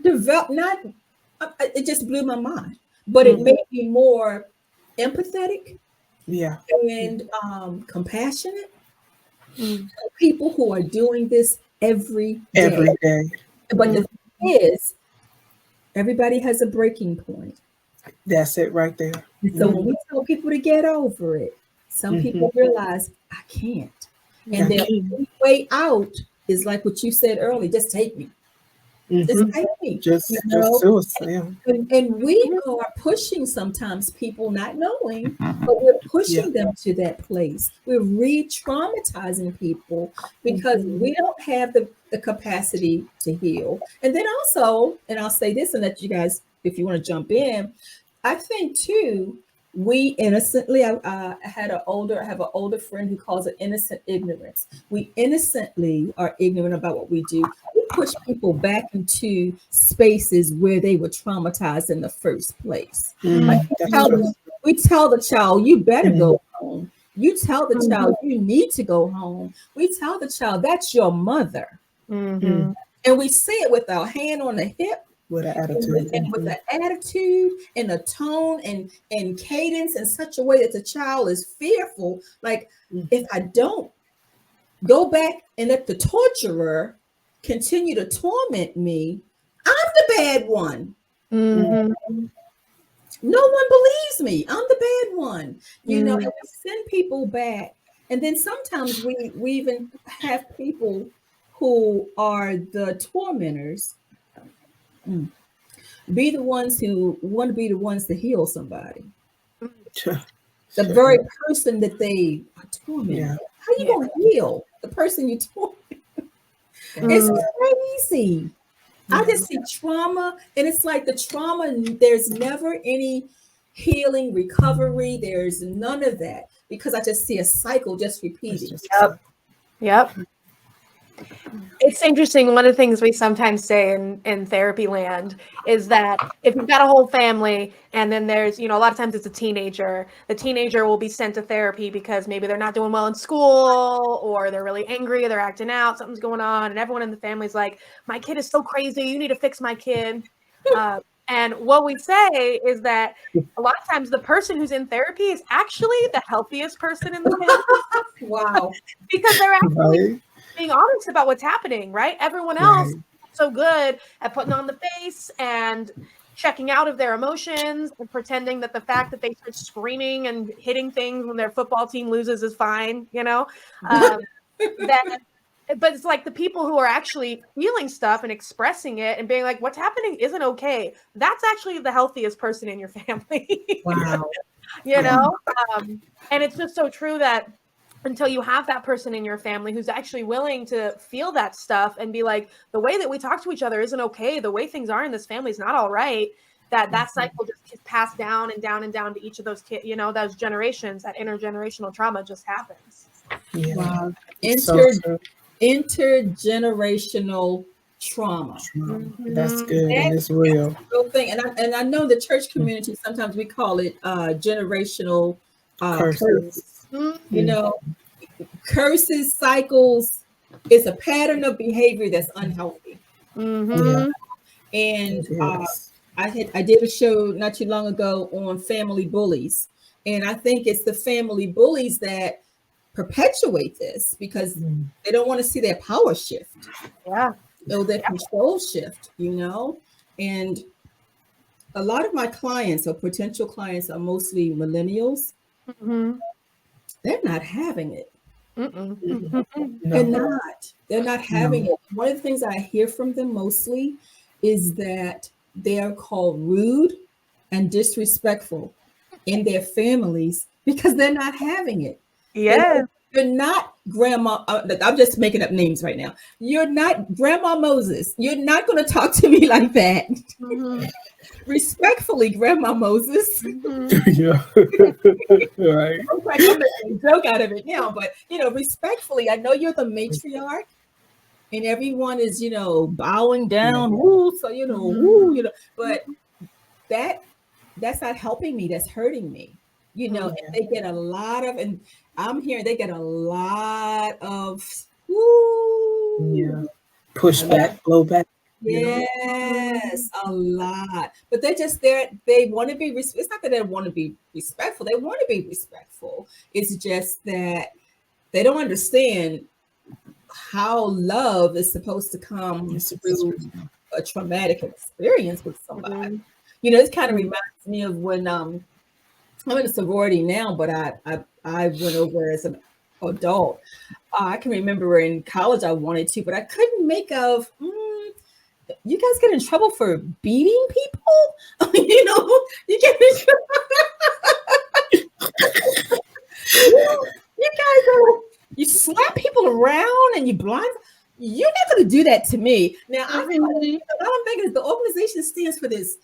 develop? It just blew my mind. But it made me more empathetic, and compassionate. People who are doing this every day. But the thing is, everybody has a breaking point. That's it right there. So when we tell people to get over it, some people realize I can't. And their only way out is like what you said earlier, just take me. Just take me. Just suicide. And we are pushing sometimes people not knowing, but we're pushing them to that place. We're re-traumatizing people because we don't have the capacity to heal. And then also, and I'll say this and let you guys, if you want to jump in, I think too, we innocently, I have an older friend who calls it innocent ignorance. We innocently are ignorant about what we do. We push people back into spaces where they were traumatized in the first place. Like we tell the child, you better go home. You tell the child, you need to go home. We tell the child, that's your mother. And we say it with our hand on the hip. With an attitude. And with an attitude and a tone and cadence in such a way that the child is fearful. Like, if I don't go back and let the torturer continue to torment me, I'm the bad one. No one believes me. I'm the bad one. You know, and we send people back. And then sometimes we even have people who are the tormentors be the ones who want to be the ones to heal somebody. The very person that they are tormenting. How you gonna heal the person you torment? It's crazy. I just see trauma, and it's like the trauma, there's never any healing, recovery. There's none of that because I just see a cycle just repeating. Yep. It's interesting. One of the things we sometimes say in therapy land is that if you've got a whole family and then there's, a lot of times it's a teenager, the teenager will be sent to therapy because maybe they're not doing well in school or they're really angry, or they're acting out, something's going on. And everyone in the family's like, my kid is so crazy. You need to fix my kid. And what we say is that a lot of times the person who's in therapy is actually the healthiest person in the family. Wow. Because they're actually being honest about what's happening, right? Everyone else is so good at putting on the face and checking out of their emotions and pretending that the fact that they start screaming and hitting things when their football team loses is fine, but it's like the people who are actually feeling stuff and expressing it and being like, what's happening isn't okay. That's actually the healthiest person in your family. Wow. And it's just so true that until you have that person in your family who's actually willing to feel that stuff and be like, the way that we talk to each other isn't okay. The way things are in this family is not all right. That cycle just gets passed down and down and down to each of those kids, those generations. That intergenerational trauma just happens. Yeah. Wow. Intergenerational trauma. That's good. And it's real. Thing. And I know the church community, sometimes we call it generational curses. Curses, cycles, it's a pattern of behavior that's unhealthy. And I did a show not too long ago on family bullies. And I think it's the family bullies that perpetuate this because they don't want to see their power shift. Yeah. Their control shift, and a lot of my clients or potential clients are mostly millennials. Mm-hmm. They're not having it. Mm-mm. No. They're not having it. One of the things I hear from them mostly is that they are called rude and disrespectful in their families because they're not having it. Yeah. You're not grandma. I'm just making up names right now. You're not Grandma Moses. You're not going to talk to me like that. Mm-hmm. Respectfully, Grandma Moses. Mm-hmm. Yeah. Right. I'm making a joke out of it now, but respectfully, I know you're the matriarch, and everyone is bowing down. Woo, so woo, but that's not helping me. That's hurting me. And they get a lot of, and I'm hearing they get a lot of Pushback, blowback. Yes, a lot. But they want to be, it's not that they want to be respectful. They want to be respectful. It's just that they don't understand how love is supposed to come through a traumatic experience with somebody. This kind of reminds me of when I'm in a sorority now, but I went over as an adult. I can remember in college I wanted to, but I couldn't make of. You guys get in trouble for beating people? You get in trouble. You guys you slap people around and you blind. You're not going to do that to me. Now, I'm thinking is the organization stands for this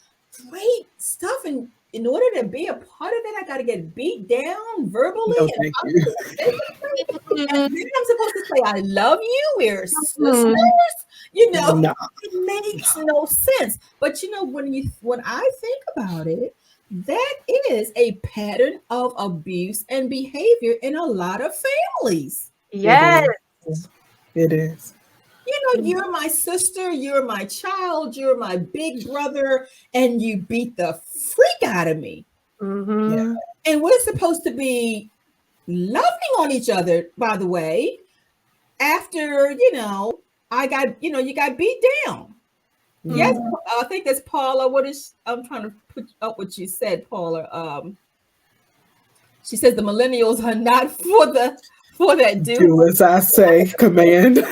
great stuff, and in order to be a part of it, I got to get beat down verbally. No, and I'm supposed to say, I love you. We're sisters. No. It makes no sense. But when I think about it, that is a pattern of abuse and behavior in a lot of families. Yes. It is. You're my sister, you're my child, you're my big brother, and you beat the freak out of me. Mm-hmm. Yeah. And we're supposed to be loving on each other, by the way, after, I got, you got beat down. Mm-hmm. Yes, I think that's Paula. I'm trying to put up what you said, Paula. She says the millennials are not for that dude. Do as I say, command.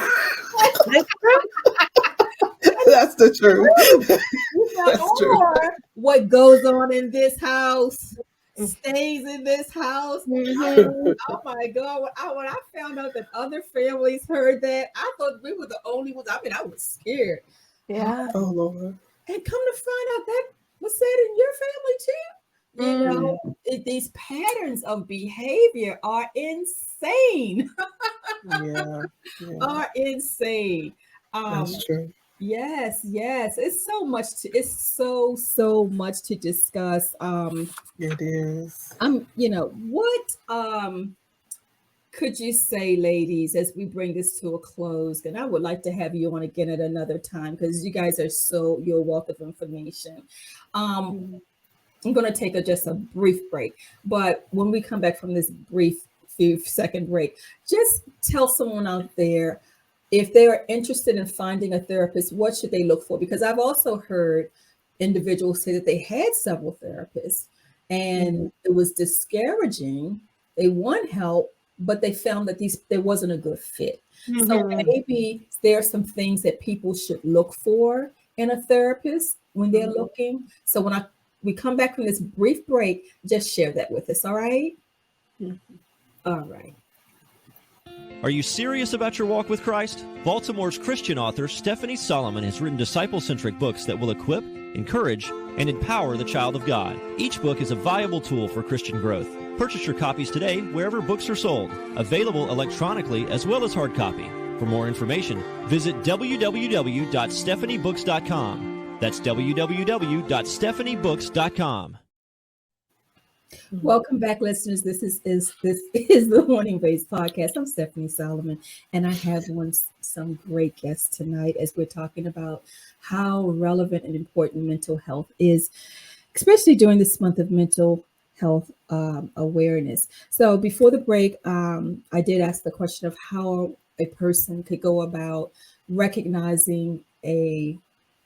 That's the truth. That's true. What goes on in this house stays in this house. Mm-hmm. Oh my God. When I found out that other families heard that, I thought we were the only ones. I mean, I was scared. Yeah. Oh Lord. And come to find out that was said in your family too. These patterns of behavior are insane. Are insane. That's true. Yes. It's so much to discuss. It is. What could you say, ladies, as we bring this to a close? And I would like to have you on again at another time because you guys are you're a wealth of information. I'm going to take just a brief break, but when we come back from this brief few second break, just tell someone out there, if they are interested in finding a therapist, what should they look for? Because I've also heard individuals say that they had several therapists and it was discouraging. They want help, but they found that there wasn't a good fit. So maybe there are some things that people should look for in a therapist when they're looking. So when we come back from this brief break, just share that with us. All right? All right. Are you serious about your walk with Christ? Baltimore's Christian author Stephannie Solomon has written disciple-centric books that will equip, encourage, and empower the child of God. Each book is a viable tool for Christian growth. Purchase your copies today wherever books are sold. Available electronically as well as hard copy. For more information, visit www.stephaniebooks.com. That's www.stephaniebooks.com. Welcome back, listeners. This is the Morning Ways podcast. I'm Stephannie Solomon, and I have some great guests tonight as we're talking about how relevant and important mental health is, especially during this month of mental health awareness. So before the break, I did ask the question of how a person could go about recognizing a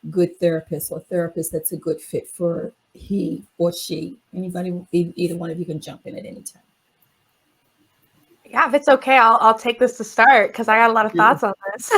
good therapist or therapist that's a good fit for he or she. Anybody, either one of you can jump in at any time. Yeah, if it's okay, I'll take this to start because I got a lot of thoughts on this.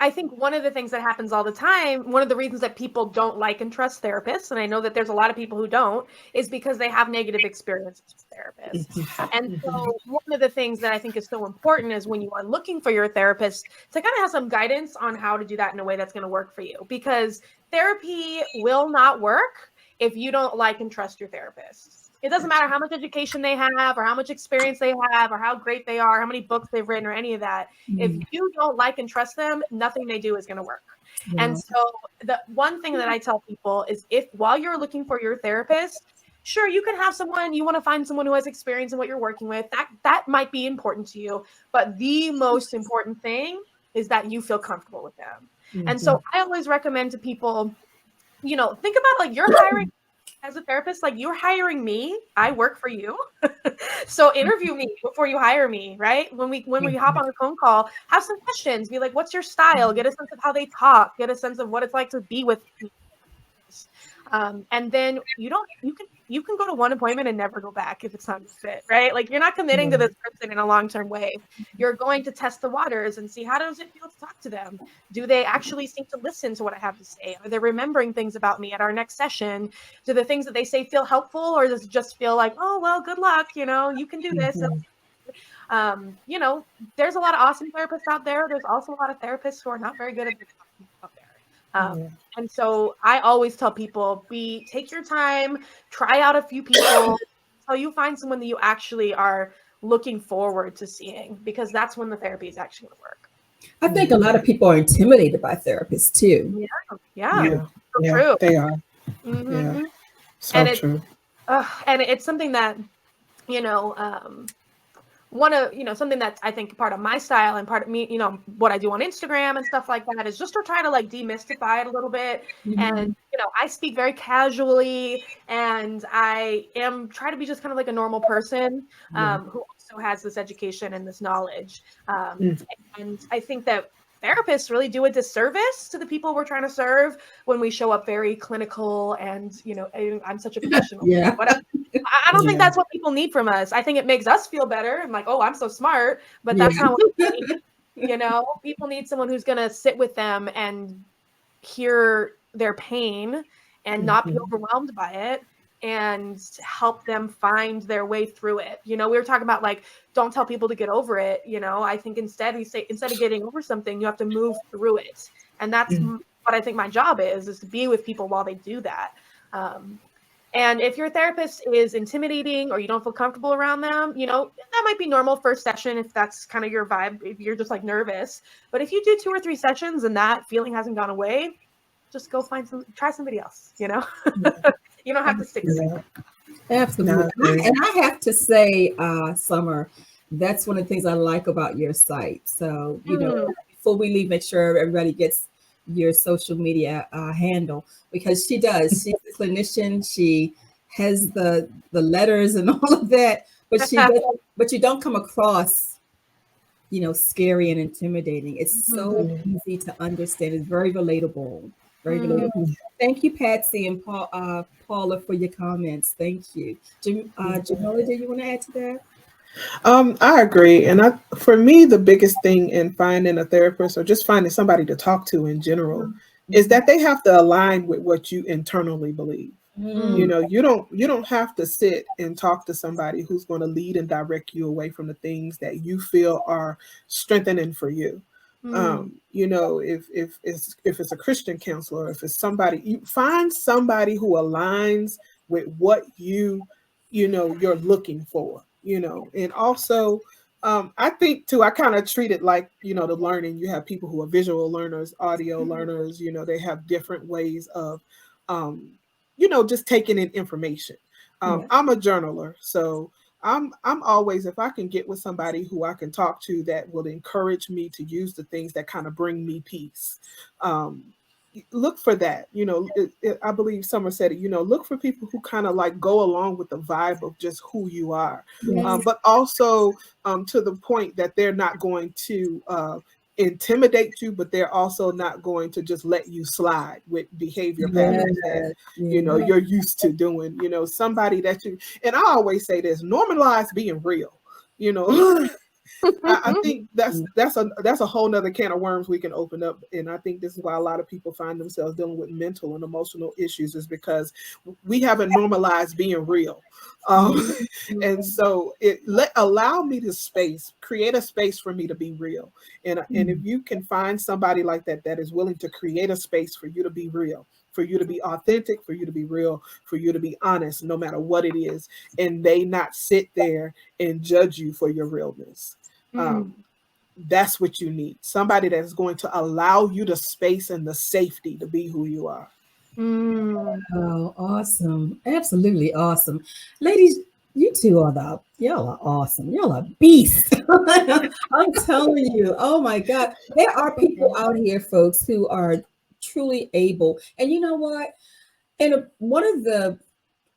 I think one of the things that happens all the time, one of the reasons that people don't like and trust therapists, and I know that there's a lot of people who don't, is because they have negative experiences with therapists. And so one of the things that I think is so important is when you are looking for your therapist to kind of have some guidance on how to do that in a way that's going to work for you, because therapy will not work if you don't like and trust your therapist. It doesn't matter how much education they have or how much experience they have or how great they are, how many books they've written or any of that. If you don't like and trust them, nothing they do is going to work. And so the one thing that I tell people is, if while you're looking for your therapist, sure, you can have someone, you want to find someone who has experience in what you're working with. That might be important to you. But the most important thing is that you feel comfortable with them. And so I always recommend to people, think about, like, you're hiring as a therapist, like, you're hiring me, I work for you. So interview me before you hire me, right? When we hop on a phone call, have some questions, be like, what's your style? Get a sense of how they talk, get a sense of what it's like to be with me. And then you can go to one appointment and never go back if it's not a fit, right? Like, you're not committing to this person in a long-term way. You're going to test the waters and see, how does it feel to talk to them? Do they actually seem to listen to what I have to say? Are they remembering things about me at our next session? Do the things that they say feel helpful, or does it just feel like, oh, well, good luck, you can do this. There's a lot of awesome therapists out there. There's also a lot of therapists who are not very good at this out there. And so I always tell people, take your time, try out a few people until you find someone that you actually are looking forward to seeing, because that's when the therapy is actually going to work. I think a lot of people are intimidated by therapists too. Yeah. True. They are. Mm-hmm. Yeah. So true. And it's something that, something that's, I think, part of my style and part of me, what I do on Instagram and stuff like that, is just to try to, like, demystify it a little bit. And, I speak very casually, and I try to be just kind of like a normal person who also has this education and this knowledge. And I think that therapists really do a disservice to the people we're trying to serve when we show up very clinical and, I'm such a professional. I don't think that's what people need from us. I think it makes us feel better. I'm like, oh, I'm so smart, but that's not what we need. People need someone who's going to sit with them and hear their pain and not be overwhelmed by it, and help them find their way through it. We were talking about, like, don't tell people to get over it. I think instead of getting over something, you have to move through it. And that's what I think my job is to be with people while they do that. And if your therapist is intimidating or you don't feel comfortable around them, that might be normal first session if that's kind of your vibe, if you're just, like, nervous. But if you do 2 or 3 sessions and that feeling hasn't gone away, just go try somebody else, You don't have to stick to it. Absolutely. And I have to say, Summer, that's one of the things I like about your site. So, before we leave, make sure everybody gets your social media handle, because she does. She's a clinician. She has the letters and all of that, but you don't come across, scary and intimidating. It's so easy to understand. It's very relatable. Very relatable. Thank you, Patsy and Paula, for your comments. Thank you. Jamila, do you want to add to that? I agree. And for me, the biggest thing in finding a therapist, or just finding somebody to talk to in general, is that they have to align with what you internally believe. You don't have to sit and talk to somebody who's going to lead and direct you away from the things that you feel are strengthening for you. If it's a Christian counselor, if it's somebody, you find somebody who aligns with what you're looking for. And also, I think too, I kind of treat it like, the learning. You have people who are visual learners, audio learners, they have different ways of, just taking in information. I'm a journaler, so I'm always, if I can get with somebody who I can talk to that will encourage me to use the things that kind of bring me peace, look for that. I believe Summer said it. Look for people who kind of like go along with the vibe of just who you are, Yes. but also to the point that they're not going to intimidate you, but they're also not going to just let you slide with behavior patterns that Yeah. you're used to doing. Somebody that you, and I always say this: normalize being real. You know, I think that's a whole nother can of worms we can open up, and I think this is why a lot of people find themselves dealing with mental and emotional issues, is because we haven't normalized being real. And so allow me the space, create a space for me to be real, and if you can find somebody like that is willing to create a space for you to be real, for you to be authentic, for you to be real, for you to be honest, no matter what it is, and they not sit there and judge you for your realness. That's what you need. Somebody that's going to allow you the space and the safety to be who you are. Oh, awesome. Absolutely awesome. Ladies, y'all are awesome. Y'all are beasts. I'm telling you. Oh my God. There are people out here, folks, who are truly able. And you know what? And one of the,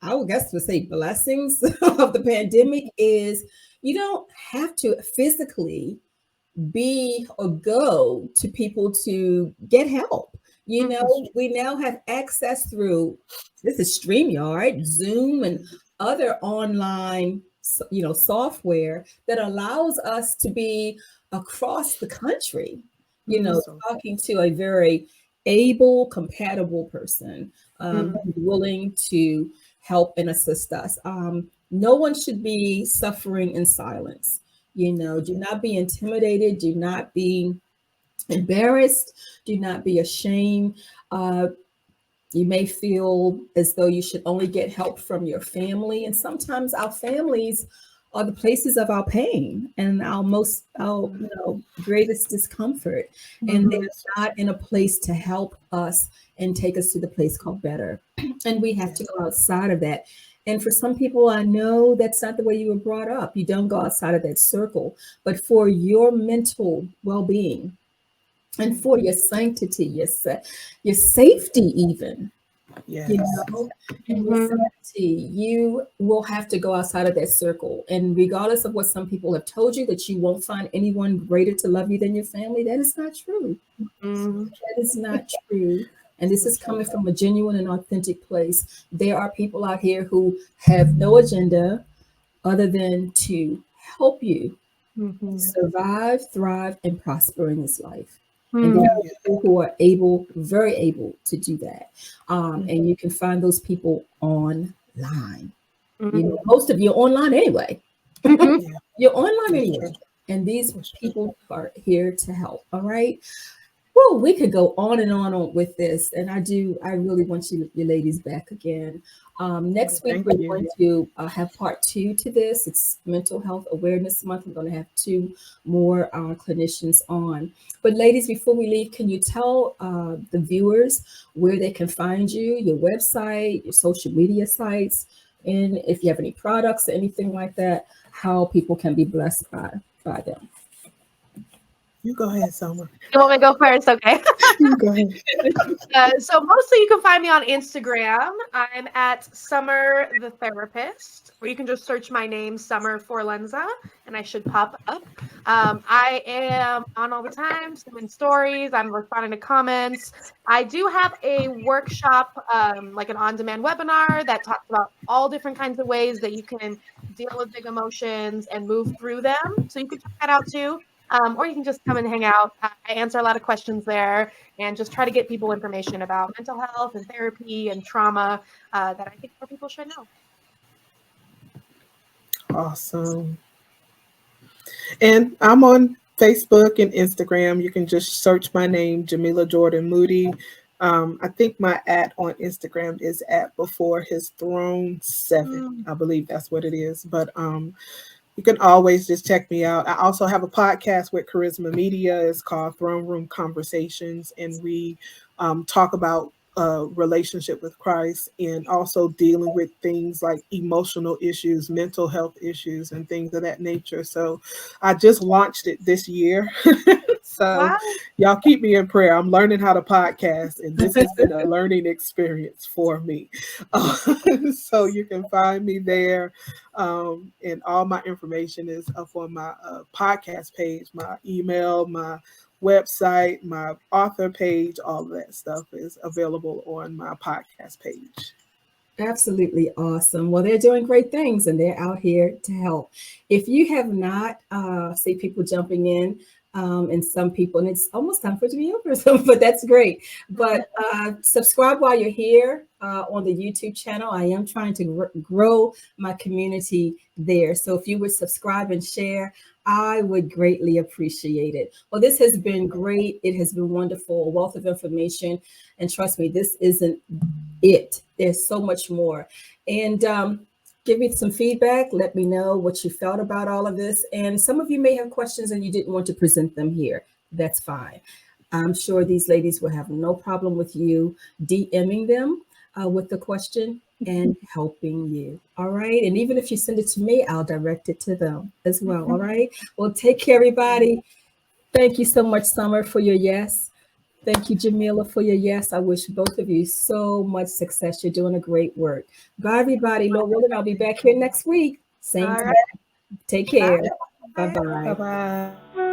I would guess to say, blessings of the pandemic is you don't have to physically be or go to people to get help. We now have access through, this is StreamYard, Zoom, and other online software that allows us to be across the country, talking to a very able, compatible person, who's willing to help and assist us. No one should be suffering in silence. Do not be intimidated. Do not be embarrassed. Do not be ashamed. You may feel as though you should only get help from your family. And sometimes our families are the places of our pain and our greatest discomfort. And they're not in a place to help us and take us to the place called better. And we have to go outside of that. And for some people, I know that's not the way you were brought up. You don't go outside of that circle. But for your mental well-being and for your sanctity, your safety even, and your sanity, you will have to go outside of that circle. And regardless of what some people have told you, that you won't find anyone greater to love you than your family, that is not true. That is not true. And this is coming from a genuine and authentic place. There are people out here who have no agenda other than to help you survive, thrive, and prosper in this life. And there are people who are very able to do that. And you can find those people online. Most of you are online anyway. You're online anyway. And these people are here to help. All right. Well, we could go on and on with this, and I really want you ladies back again. Next week, we're going to have part 2 to this. It's Mental Health Awareness Month. We're going to have 2 more clinicians on. But ladies, before we leave, can you tell the viewers where they can find you, your website, your social media sites, and if you have any products or anything like that, how people can be blessed by them? You go ahead, Summer. You want me to go first? Okay. You go ahead. So mostly you can find me on Instagram. I'm at Summer the Therapist, or you can just search my name, Summer Forlenza, and I should pop up. I am on all the time, sending stories. I'm responding to comments. I do have a workshop, like an on-demand webinar that talks about all different kinds of ways that you can deal with big emotions and move through them. So you can check that out too. Or you can just come and hang out. I answer a lot of questions there and just try to get people information about mental health and therapy and trauma that I think more people should know. Awesome. And I'm on Facebook and Instagram. You can just search my name, Jamila Jordan Moody. I think my @ on Instagram is @BeforeHisThrone7. I believe that's what it is. But you can always just check me out. I also have a podcast with Charisma Media. It's called Throne Room Conversations, and we talk about relationship with Christ, and also dealing with things like emotional issues, mental health issues, and things of that nature. So I just launched it this year. So Wow. y'all keep me in prayer. I'm learning how to podcast, and this has been a learning experience for me. So you can find me there. And all my information is up on my podcast page, my email, my website, my author page, all of that stuff is available on my podcast page. Absolutely awesome. Well, they're doing great things and they're out here to help. If you have not, see people jumping in, and some people, and it's almost time for it to be over, so, but that's great. But subscribe while you're here on the YouTube channel. I am trying to grow my community there. So if you would subscribe and share, I would greatly appreciate it. Well, this has been great. It has been wonderful, a wealth of information. And trust me, this isn't it. There's so much more. And give me some feedback. Let me know what you felt about all of this. And some of you may have questions and you didn't want to present them here. That's fine. I'm sure these ladies will have no problem with you DMing them with the question and helping you. All right. And even if you send it to me, I'll direct it to them as well. All right. Well, take care, everybody. Thank you so much, Summer, for your yes. Thank you, Jamila, for your yes. I wish both of you so much success. You're doing a great work. Bye, everybody. Lord willing, I'll be back here next week. Same All time. right. Take care. Bye. Bye-bye. Bye-bye.